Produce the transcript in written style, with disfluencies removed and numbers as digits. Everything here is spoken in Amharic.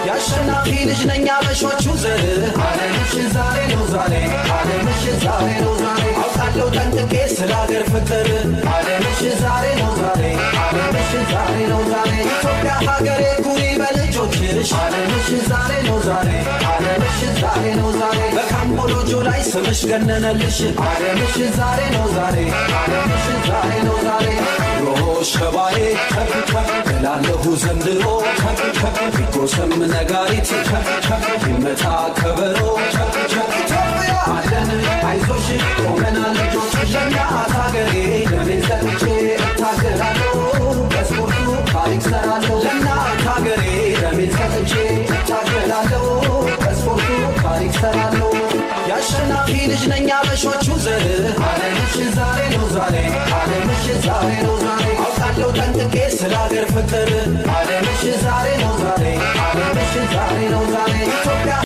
ያሸናፊ ልጅ ነኝ አበሾቹ ዘር ዓለምሽ ዛሬ ነው ዛሬ ዓለምሽ ዛሬ ነው ዛሬ አውቃለሁ ጠንቅቄ ስለ አገር ፍቅር ዓለምሽ ዛሬ ነው ዛሬ ዓለምሽ ዛሬ ነው ዛሬ ኢትዮጵያ ሀገሬ ኩሪ በልጆችሽ ዓለምሽ ዛሬ ነው ዛሬ ዓለምሽ ዛሬ ነው ዛሬ በካምቦሎጆ ላይ ስምሽ ገነነልሽ ዓለምሽ ዛሬ ነው ዛሬ ዓለምሽ ዛሬ ነው ዛሬ ሮሽ ከባዬ እላለሁ ዘንድሮ ቢጎሰም ነጋሪት ይመታ ከበሮ ኢትዮጵያ አለን አይዞሽ ቆመናል ልጆችሽ ለእናት ሀገሬ ደሜን ሰጥቼ እታገላለሁ በስፖርቱ ታሪክ ሰራለሁ ለእናት ሀገሬ ደሜን ሰጥቼ እታገላለሁ በስፖርቱ ታሪክ ሰራለሁ ያሸናፊ ልጅ ነኝ አበሾቹ ዘር ዓለምሽ ዛሬ ነው ዛሬ ዓለምሽ ዛሬ ነው ዛሬ አውቃለሁ ጠንቅቄ ስለ አገር ፍቅር ዓለምሽ ዛሬ ነው ዛሬ ዓለምሽ ዛሬ ነው ዛሬ ኢትዮጵያ